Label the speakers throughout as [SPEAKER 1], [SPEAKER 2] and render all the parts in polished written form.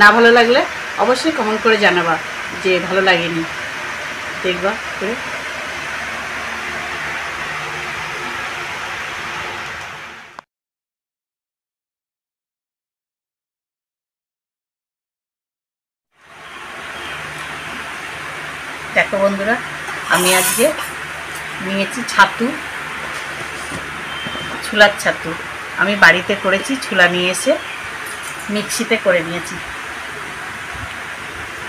[SPEAKER 1] না ভালো লাগলে অবশ্যই কমেন্ট করে জানাবা যে ভালো লাগেনি, দেখবা করে। দেখো বন্ধুরা, আমি আজকে নিয়েছি ছাতু, ছোলার ছাতু। আমি বাড়িতে করেছি, ছোলা নিয়ে এসে মিক্সিতে করে নিয়েছি।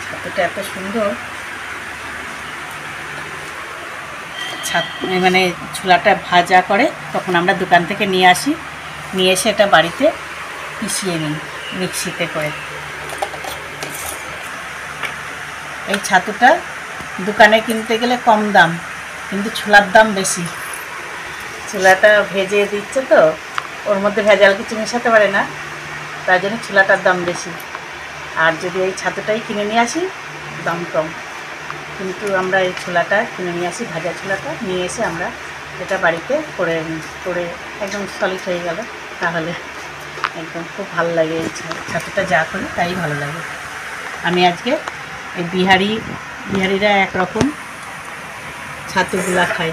[SPEAKER 1] ছাতুটা এত সুন্দর, মানে ছোলাটা ভাজা করে তখন আমরা দোকান থেকে নিয়ে আসি, নিয়ে এসে এটা বাড়িতে পিষিয়ে নিই মিক্সিতে করে। এই ছাতুটা দোকানে কিনতে গেলে কম দাম, কিন্তু ছোলার দাম বেশি। ছোলাটা ভেজে দিচ্ছে তো, ওর মধ্যে ভেজাল কিছু মেশাতে পারে না, তার জন্য ছোলাটার দাম বেশি। আর যদি এই ছাতুটাই কিনে নিয়ে আসি দাম কম। কিন্তু আমরা এই ছোলাটা কিনে নিয়ে আসি, ভাজা ছোলাটা নিয়ে এসে আমরা এটা বাড়িতে করে একদম সলিড হয়ে গেল, তাহলে একদম খুব ভালো লাগে। এই ছাতুটা যা করি তাই ভালো লাগে। আমি আজকে এই বিহারিরা একরকম ছাতুগুলা খাই,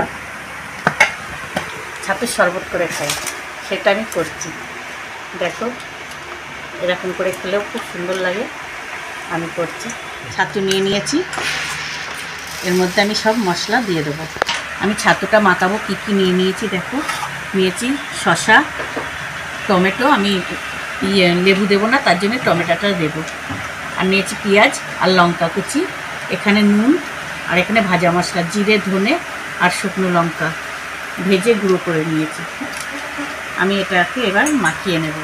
[SPEAKER 1] ছাতুর শরবত করে খাই, সেটা আমি করছি। দেখো এরকম করে খেলেও খুব সুন্দর লাগে। আমি করছি, ছাতু নিয়ে নিয়েছি, এর মধ্যে আমি সব মশলা দিয়ে দেবো। আমি ছাতুটা মাখাবো কী কী নিয়ে নিয়েছি দেখো। নিয়েছি শসা, টমেটো, আমি লেবু দেবো না তার জন্য টমেটোটা দেবো। আর নিয়েছি পেঁয়াজ আর লঙ্কা কুচি, এখানে নুন, আর এখানে ভাজা মশলা জিরে, ধনে আর শুকনো লঙ্কা ভেজে গুঁড়ো করে নিয়েছি। আমি এটাকে এবার মাখিয়ে নেব।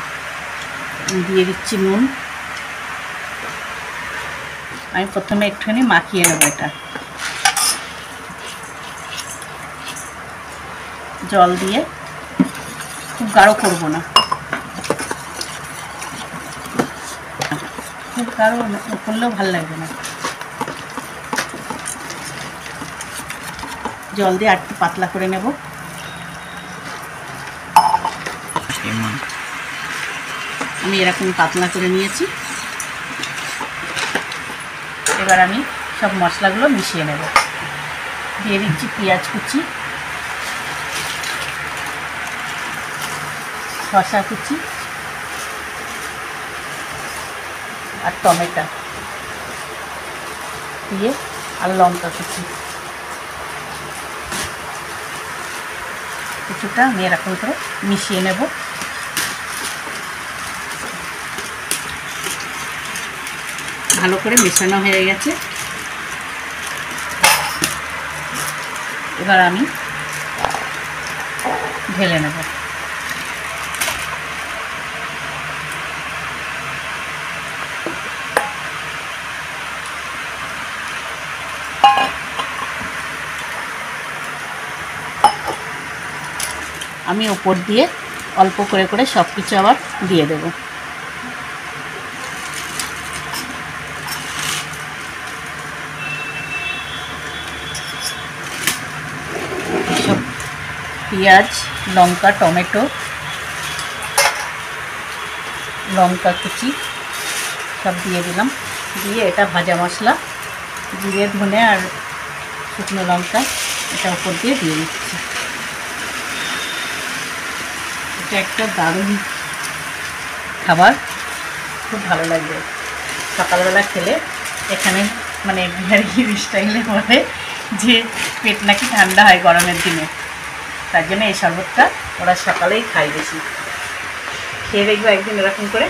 [SPEAKER 1] দিয়ে দিচ্ছি নুন। আমি প্রথমে একটুখানি মাখিয়ে নেব এটা, জল দিয়ে, খুব গাঢ় করব না, খুব গাঢ় করলেও ভালো লাগবে না। জল দিয়ে আর একটু পাতলা করে নেব। আমি এরকম পাতলা করে নিয়েছি। এবার আমি সব মশলাগুলো মিশিয়ে নেব। দিয়ে দিচ্ছি পেঁয়াজ কুচি, শসা কুচি আর টমেটো দিয়ে, আর লঙ্কা কুচি কিছুটা আমি এরকম করে মিশিয়ে নেব। ভালো করে মেশানো হয়ে গেছে। এবার আমি ঢেলে নেব। আমি ওপর দিয়ে অল্প করে করে সব কিছু আবার দিয়ে দেব। সব পেঁয়াজ, লঙ্কা, টমেটো, লঙ্কা কুচি সব দিয়ে দিলাম। দিয়ে এটা ভাজা মশলা জিরে, ধনে আর শুকনো লঙ্কা এটা উপর দিয়ে দিচ্ছি। এটা একটা দারুণ খাবার, খুব ভালো লাগবে সকালবেলা খেলে। এখানে মানে বিহারি স্টাইলে বলে যে পেট নাকি ঠান্ডা হয় গরমের দিনে, তার জন্য এই শরবতটা ওরা সকালেই খায় বেশি। খেয়ে দেখবো একদিন এরকম করে,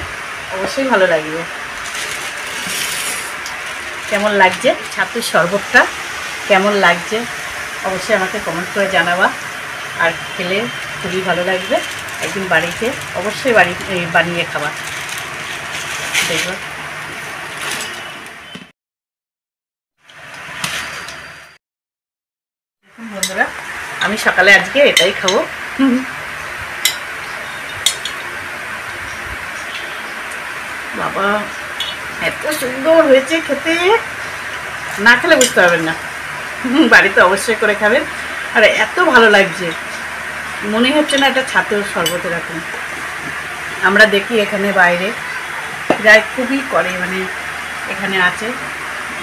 [SPEAKER 1] অবশ্যই ভালো লাগবে। কেমন লাগছে ছাতুর শরবতটা, কেমন লাগছে অবশ্যই আমাকে কমেন্ট করে জানাবা। আর খেলে খুবই ভালো লাগবে। একদিন বাড়িতে অবশ্যই বানিয়ে খাবা, দেখো। বন্ধুরা, আমি সকালে আজকে এটাই খাবো। বাবা এত সুন্দর হয়েছে খেতে, না খেলে বুঝতে পারবেন না। বাড়িতে অবশ্যই করে খাবেন। আর এত ভালো লাগছে, মনে হচ্ছে না এটা ছাতুর শরবত। এরকম আমরা দেখি এখানে বাইরে যায় খুবই করে, মানে এখানে আছে,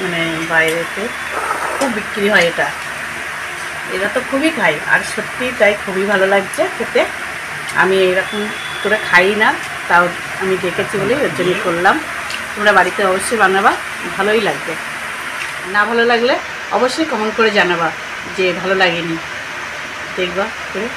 [SPEAKER 1] মানে বাইরেতে খুব বিক্রি হয় এটা, এরা তো খুবই খায়। আর সত্যিই তাই খুবই ভালো লাগছে খেতে। আমি এরকম করে খাই না, তাও আমি দেখেছি বলেই ওর জন্য করলাম। তোমরা বাড়িতে অবশ্যই বানাবা, ভালোই লাগবে। না ভালো লাগলে অবশ্যই কমেন্ট করে জানাবা যে ভালো লাগেনি, দেখবা করে।